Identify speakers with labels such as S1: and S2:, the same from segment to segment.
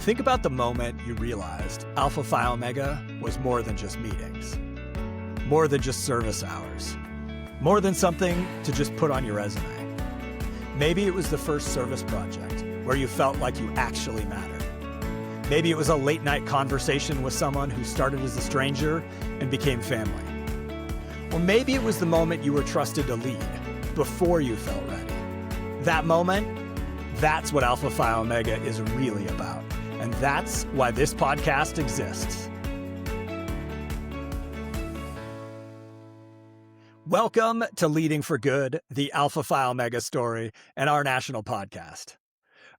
S1: Think about the moment you realized Alpha Phi Omega was more than just meetings, more than just service hours, more than something to just put on your resume. Maybe it was the first service project where you felt like you actually mattered. Maybe it was a late night conversation with someone who started as a stranger and became family. Or maybe it was the moment you were trusted to lead before you felt ready. That moment, that's what Alpha Phi Omega is really about. And that's why this podcast exists. Welcome to Leading for Good, the Alpha Phi Omega Story, and our national podcast.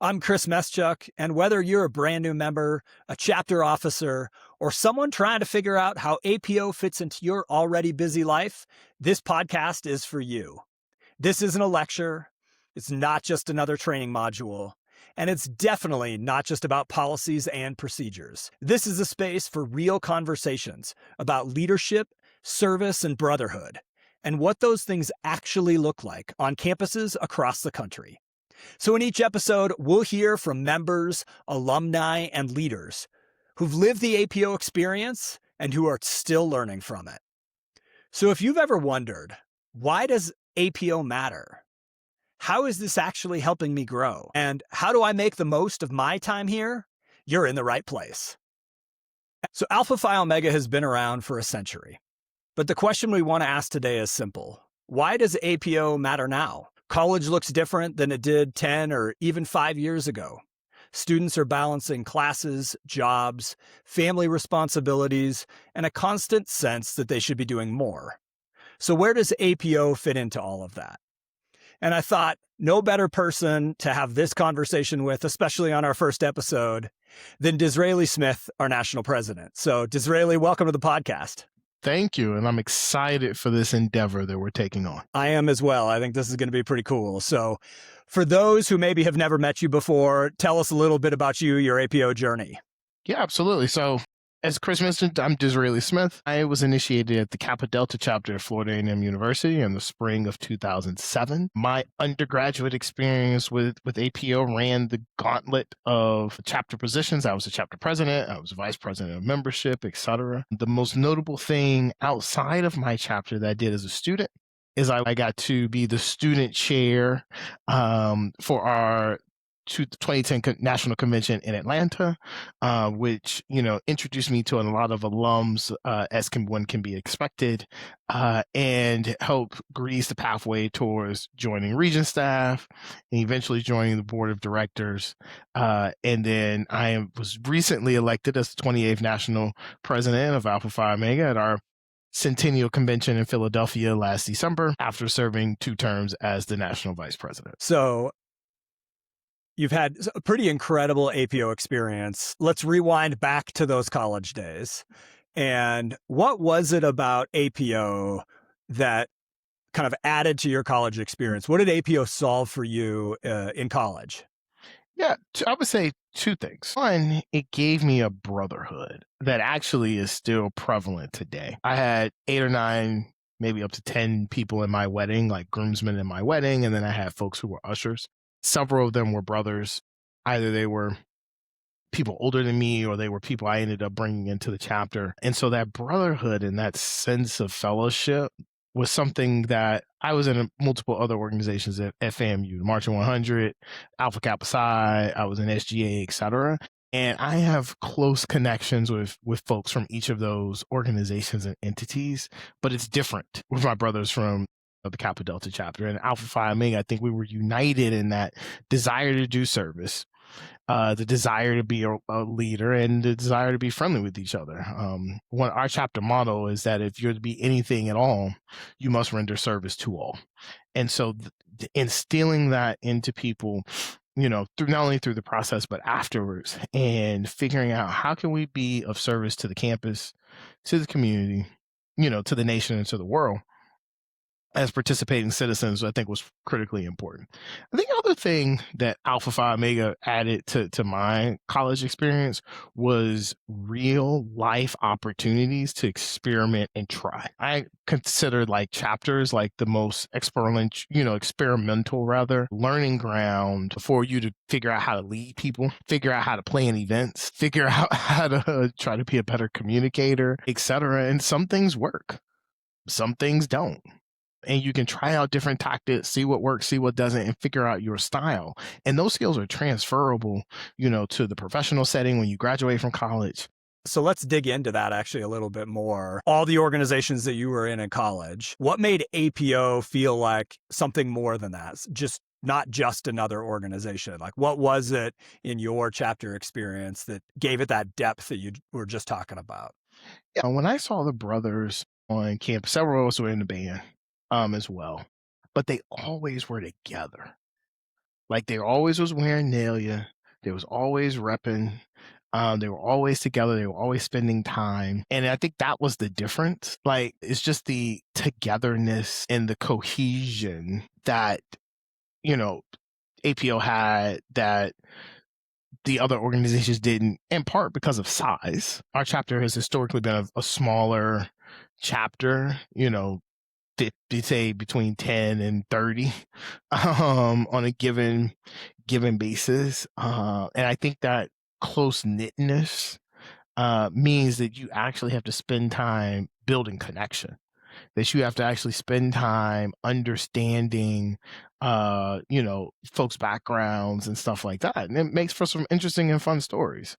S1: I'm Chris Meschuk, and whether you're a brand new member, a chapter officer, or someone trying to figure out how APO fits into your already busy life, this podcast is for you. This isn't a lecture. It's not just another training module. And it's definitely not just about policies and procedures. This is a space for real conversations about leadership, service, and brotherhood, and what those things actually look like on campuses across the country. So in each episode, we'll hear from members, alumni, and leaders who've lived the APO experience and who are still learning from it. So if you've ever wondered, why does APO matter? How is this actually helping me grow? And how do I make the most of my time here? You're in the right place. So Alpha Phi Omega has been around for a century. But the question we want to ask today is simple. Why does APO matter now? College looks different than it did 10 or even 5 years ago. Students are balancing classes, jobs, family responsibilities, and a constant sense that they should be doing more. So where does APO fit into all of that? And I thought, no better person to have this conversation with, especially on our first episode, than Disraeli Smith, our national president. So Disraeli, welcome to the podcast.
S2: Thank you. And I'm excited for this endeavor that we're taking on.
S1: I am as well. I think this is going to be pretty cool. So for those who maybe have never met you before, tell us a little bit about you, your APO journey.
S2: Yeah, absolutely. So as Chris mentioned, I'm Disraeli Smith. I was initiated at the Kappa Delta chapter of Florida A&M University in the spring of 2007. My undergraduate experience with APO ran the gauntlet of chapter positions. I was a chapter president, I was a vice president of membership, etc. The most notable thing outside of my chapter that I did as a student is I got to be the student chair for our 2010 National Convention in Atlanta, which, introduced me to a lot of alums, as one can be expected, and helped grease the pathway towards joining Regent staff and eventually joining the board of directors. And then I was recently elected as the 28th National President of Alpha Phi Omega at our Centennial Convention in Philadelphia last December after serving 2 terms as the National Vice President.
S1: So you've had a pretty incredible APO experience. Let's rewind back to those college days. And what was it about APO that kind of added to your college experience? What did APO solve for you in college?
S2: Yeah, I would say 2 things. One, it gave me a brotherhood that actually is still prevalent today. I had 8 or 9, maybe up to 10 people in my wedding, like groomsmen in my wedding, and then I had folks who were ushers. Several of them were brothers. Either they were people older than me or they were people I ended up bringing into the chapter. And so that brotherhood and that sense of fellowship was something that I was in multiple other organizations at FAMU, the Marching 100, Alpha Kappa Psi, I was in SGA, etc. And I have close connections with folks from each of those organizations and entities, but it's different with my brothers from of the Kappa Delta chapter and Alpha Phi Omega. I think we were united in that desire to do service, the desire to be a leader, and the desire to be friendly with each other. Our chapter motto is that if you're to be anything at all, you must render service to all. And so instilling that into people, through not only through the process, but afterwards, and figuring out how can we be of service to the campus, to the community, to the nation, and to the world. as participating citizens, I think was critically important. I think the other thing that Alpha Phi Omega added to my college experience was real life opportunities to experiment and try. I considered like chapters like the most experimental rather learning ground for you to figure out how to lead people, figure out how to plan events, figure out how to try to be a better communicator, etc. And some things work, some things don't. And you can try out different tactics, see what works, see what doesn't, and figure out your style. And those skills are transferable, to the professional setting when you graduate from college.
S1: So let's dig into that actually a little bit more. All the organizations that you were in college, what made APO feel like something more than that? Not just another organization. Like, what was it in your chapter experience that gave it that depth that you were just talking about?
S2: Yeah, when I saw the brothers on campus, several of us were in the band as well, but they always were together. Like they always was wearing Nalia. They was always repping. They were always together. They were always spending time. And I think that was the difference. Like, it's just the togetherness and the cohesion that, APO had that the other organizations didn't, in part because of size. Our chapter has historically been a smaller chapter, say between 10 and 30 on a given basis. And I think that close knitness means that you actually have to spend time building connection, that you have to actually spend time understanding folks' backgrounds and stuff like that. And it makes for some interesting and fun stories.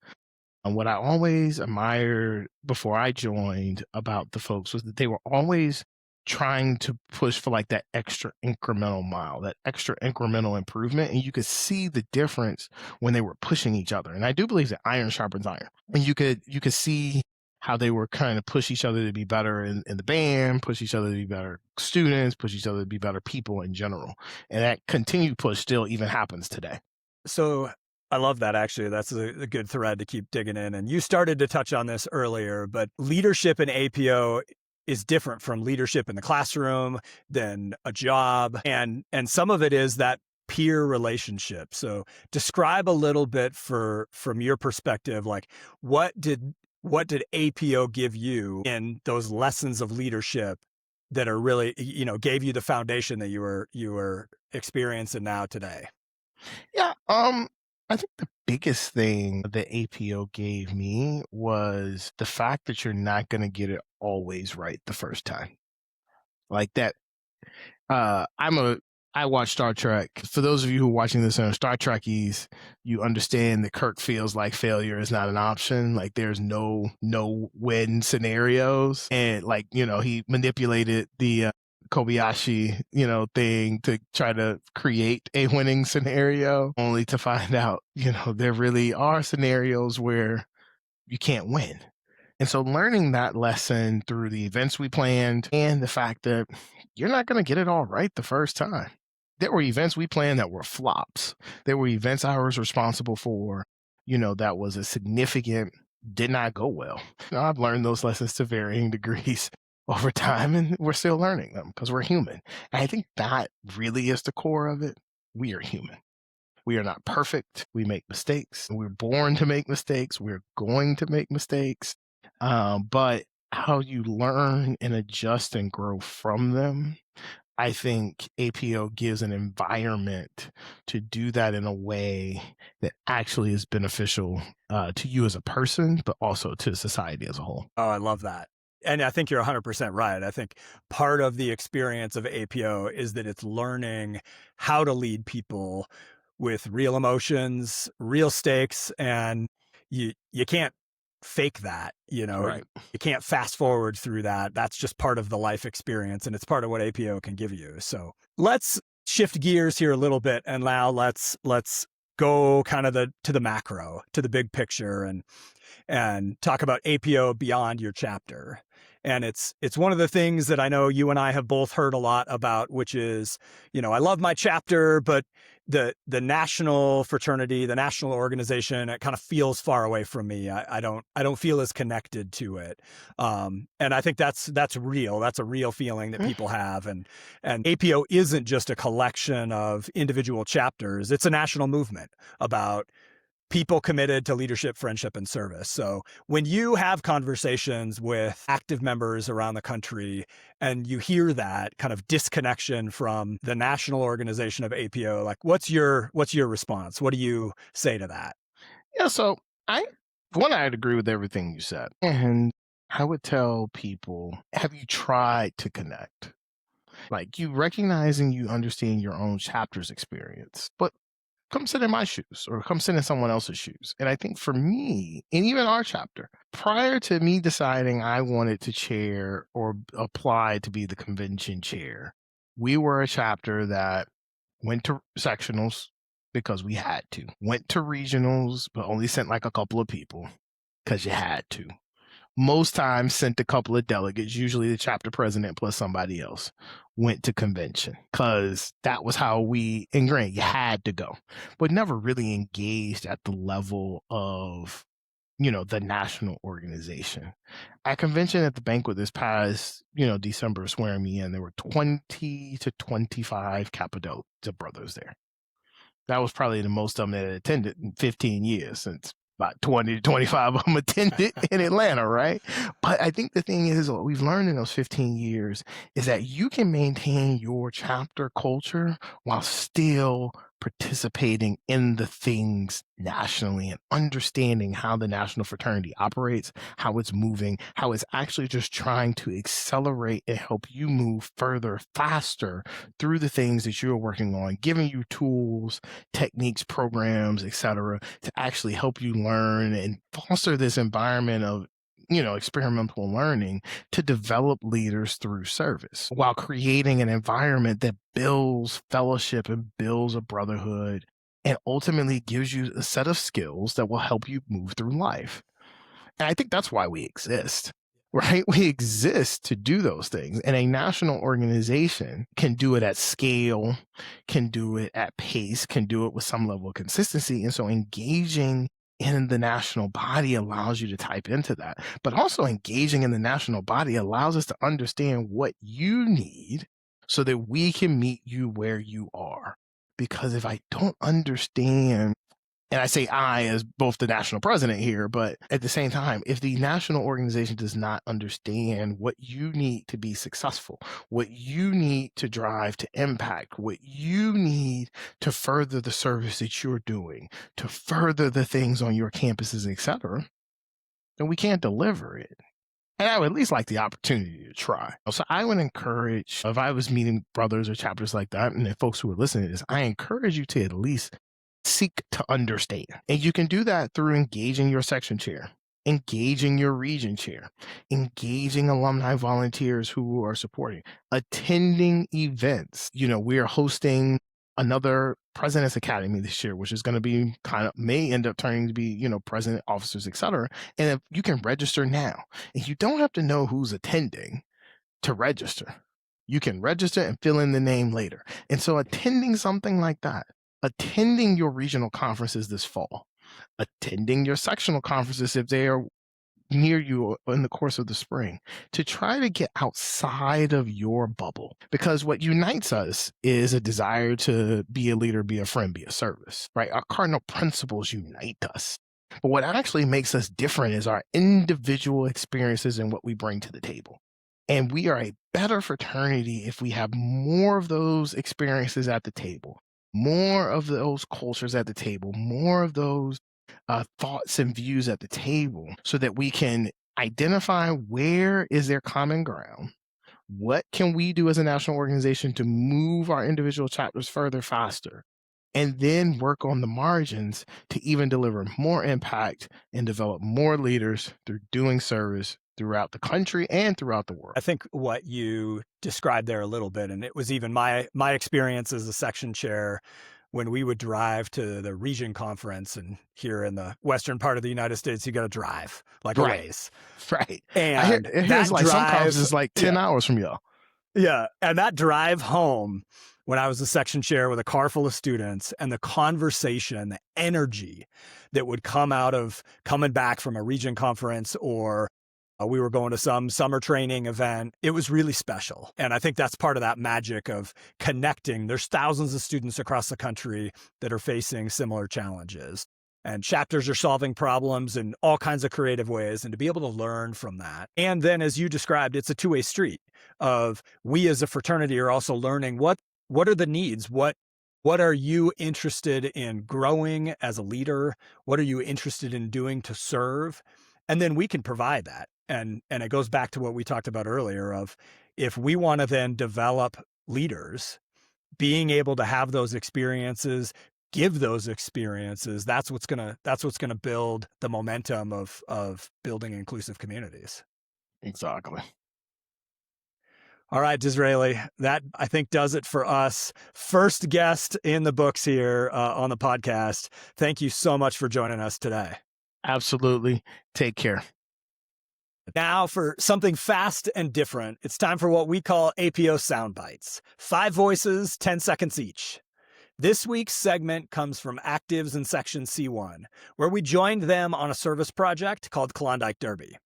S2: And what I always admired before I joined about the folks was that they were always trying to push for like that extra incremental mile, that extra incremental improvement. And you could see the difference when they were pushing each other. And I do believe that iron sharpens iron. And you could see how they were kind of push each other to be better in the band, push each other to be better students, push each other to be better people in general. And that continued push still even happens today.
S1: So I love that, actually. That's a good thread to keep digging in. And you started to touch on this earlier, but leadership in APO is different from leadership in the classroom, than a job. And some of it is that peer relationship. So describe a little bit from your perspective, like what did APO give you in those lessons of leadership that are really, gave you the foundation that you were experiencing now today?
S2: Yeah. I think the biggest thing that APO gave me was the fact that you're not going to get it always right the first time. Like that. I watch Star Trek. For those of you who are watching this on Star Trekkies, you understand that Kirk feels like failure is not an option. Like there's no win scenarios. And like, he manipulated the Kobayashi, thing to try to create a winning scenario, only to find out, there really are scenarios where you can't win. And so learning that lesson through the events we planned and the fact that you're not going to get it all right the first time. There were events we planned that were flops. There were events I was responsible for, that was a significant, did not go well. I've learned those lessons to varying degrees over time, and we're still learning them because we're human. And I think that really is the core of it. We are human. We are not perfect. We make mistakes. We're born to make mistakes. We're going to make mistakes. But how you learn and adjust and grow from them, I think APO gives an environment to do that in a way that actually is beneficial to you as a person, but also to society as a whole.
S1: Oh, I love that. And I think you're 100% right. I think part of the experience of APO is that it's learning how to lead people with real emotions, real stakes, and you can't fake that,
S2: Right.
S1: You can't fast forward through that. That's just part of the life experience, and it's part of what APO can give you. So let's shift gears here a little bit, and now let's go kind of to the macro, to the big picture, and talk about APO beyond your chapter. And it's one of the things that I know you and I have both heard a lot about, which is, I love my chapter, but the national fraternity, the national organization, it kind of feels far away from me. I don't feel as connected to it. And I think that's real. That's a real feeling that people have. And APO isn't just a collection of individual chapters. It's a national movement about people committed to leadership, friendship, and service. So when you have conversations with active members around the country and you hear that kind of disconnection from the national organization of APO, like what's your response? What do you say to that?
S2: Yeah, so I'd agree with everything you said. And I would tell people, have you tried to connect? Like, you recognizing you understand your own chapter's experience, but come sit in my shoes or come sit in someone else's shoes. And I think for me, and even our chapter, prior to me deciding I wanted to chair or apply to be the convention chair, we were a chapter that went to sectionals because we had to, went to regionals, but only sent like a couple of people because you had to. Most times sent a couple of delegates, usually the chapter president plus somebody else, went to convention because that was how we ingrained. You had to go, but never really engaged at the level of, the national organization. At convention at the banquet this past, December, swearing me in, there were 20 to 25 Kappa Delta brothers there. That was probably the most of them that had attended in 15 years, since about 20 to 25 of them attended in Atlanta, right? But I think the thing is, what we've learned in those 15 years is that you can maintain your chapter culture while still participating in the things nationally and understanding how the national fraternity operates, how it's moving, how it's actually just trying to accelerate and help you move further, faster through the things that you're working on, giving you tools, techniques, programs, etc., to actually help you learn and foster this environment of experimental learning to develop leaders through service while creating an environment that builds fellowship and builds a brotherhood and ultimately gives you a set of skills that will help you move through life. And I think that's why we exist, right? We exist to do those things. And a national organization can do it at scale, can do it at pace, can do it with some level of consistency. And so engaging in the national body allows you to type into that, but also engaging in the national body allows us to understand what you need so that we can meet you where you are. Because if I don't understand, and I say I as both the national president here, but at the same time, if the national organization does not understand what you need to be successful, what you need to drive to impact, what you need to further the service that you're doing, to further the things on your campuses, etc., then we can't deliver it. And I would at least like the opportunity to try. So I would encourage, if I was meeting brothers or chapters like that, and the folks who are listening to this, I encourage you to at least seek to understand. And you can do that through engaging your section chair, engaging your region chair, engaging alumni volunteers who are supporting, attending events. We are hosting another President's Academy this year, which is going to be may end up turning to be, president officers, etc. And if you can register now, and you don't have to know who's attending to register. You can register and fill in the name later. And so attending something like that, attending your regional conferences this fall, attending your sectional conferences if they are near you in the course of the spring, to try to get outside of your bubble. Because what unites us is a desire to be a leader, be a friend, be a service, right? Our cardinal principles unite us. But what actually makes us different is our individual experiences and what we bring to the table. And we are a better fraternity if we have more of those experiences at the table, more of those cultures at the table, more of those thoughts and views at the table, so that we can identify where is there common ground. What can we do as a national organization to move our individual chapters further, faster? And then work on the margins to even deliver more impact and develop more leaders through doing service throughout the country and throughout the world.
S1: I think what you described there a little bit, and it was even my experience as a section chair when we would drive to the region conference, and here in the western part of the United States, you got to drive like a ways.
S2: Right.
S1: And
S2: I hear like some conferences like 10 hours from y'all.
S1: Yeah. And that drive home when I was a section chair with a car full of students, and the conversation, the energy that would come out of coming back from a region conference, or we were going to some summer training event. It was really special. And I think that's part of that magic of connecting. There's thousands of students across the country that are facing similar challenges. And chapters are solving problems in all kinds of creative ways, and to be able to learn from that. And then, as you described, it's a two-way street of we as a fraternity are also learning what are the needs? What are you interested in growing as a leader? What are you interested in doing to serve? And then we can provide that. And it goes back to what we talked about earlier of if we want to then develop leaders, being able to have those experiences, give those experiences, that's what's gonna build the momentum of building inclusive communities.
S2: Exactly.
S1: All right, Disraeli, that I think does it for us. First guest in the books here on the podcast. Thank you so much for joining us today.
S2: Absolutely. Take care.
S1: Now for something fast and different. It's time for what we call APO Soundbites. 5 voices, 10 seconds each. This week's segment comes from actives in Section C1, where we joined them on a service project called Klondike Derby.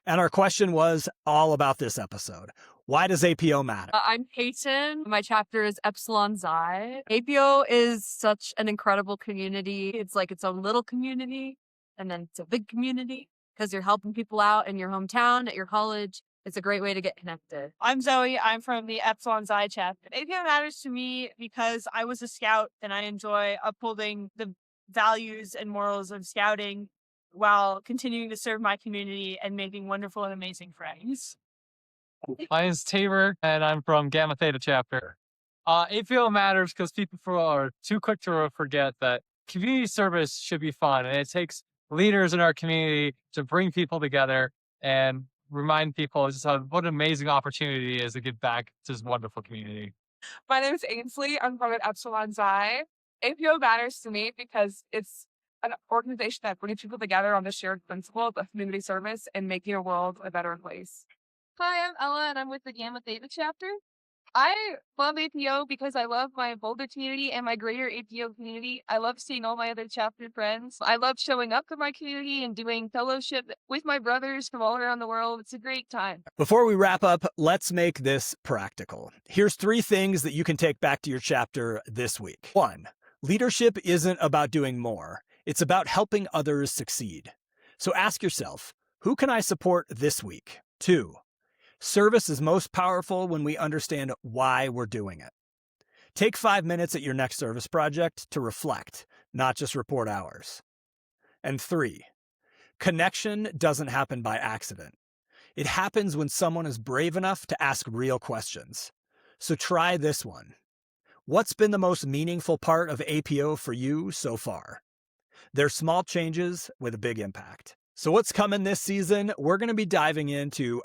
S1: And our question was all about this episode. Why does APO matter?
S3: I'm Peyton. My chapter is Epsilon Xi. APO is such an incredible community. It's like its own little community, and then it's a big community because you're helping people out in your hometown, at your college. It's a great way to get connected.
S4: I'm Zoe. I'm from the Epsilon Xi chapter. APO matters to me because I was a scout and I enjoy upholding the values and morals of scouting while continuing to serve my community and making wonderful and amazing friends.
S5: My name is Tabor, and I'm from Gamma Theta chapter. APO matters because people are too quick to forget that community service should be fun, and it takes leaders in our community to bring people together and remind people just what an amazing opportunity it is to give back to this wonderful community.
S6: My name is Ainsley. I'm from Epsilon Xi. APO matters to me because it's an organization that brings people together on the shared principle of community service and making a world a better place.
S7: Hi, I'm Ella, and I'm with the Gamma Theta chapter. I love APO because I love my Boulder community and my greater APO community. I love seeing all my other chapter friends. I love showing up to my community and doing fellowship with my brothers from all around the world. It's a great time.
S1: Before we wrap up, let's make this practical. Here's 3 things that you can take back to your chapter this week. 1, leadership isn't about doing more. It's about helping others succeed. So ask yourself, who can I support this week? 2, service is most powerful when we understand why we're doing it. Take 5 minutes at your next service project to reflect, not just report hours. And 3, connection doesn't happen by accident. It happens when someone is brave enough to ask real questions. So try this one. What's been the most meaningful part of APO for you so far? They're small changes with a big impact. So what's coming this season? We're going to be diving into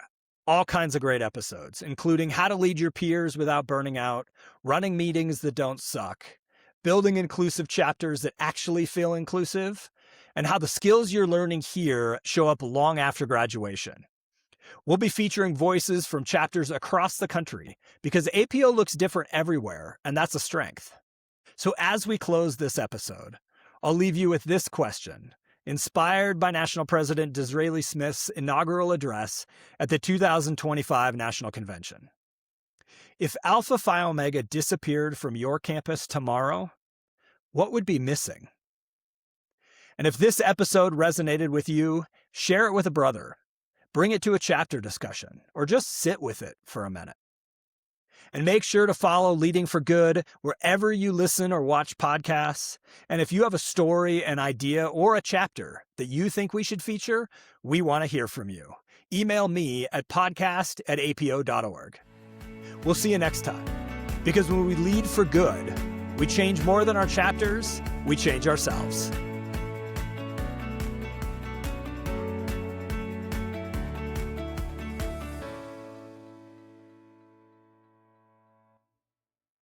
S1: all kinds of great episodes, including how to lead your peers without burning out, running meetings that don't suck, building inclusive chapters that actually feel inclusive, and how the skills you're learning here show up long after graduation. We'll be featuring voices from chapters across the country because APO looks different everywhere, and that's a strength. So as we close this episode, I'll leave you with this question, inspired by National President Disraeli Smith's inaugural address at the 2025 National Convention. If Alpha Phi Omega disappeared from your campus tomorrow, what would be missing? And if this episode resonated with you, share it with a brother. Bring it to a chapter discussion, or just sit with it for a minute. And make sure to follow Leading for Good wherever you listen or watch podcasts. And if you have a story, an idea, or a chapter that you think we should feature, we want to hear from you. Email me at podcast@apo.org. We'll see you next time. Because when we lead for good, we change more than our chapters, we change ourselves.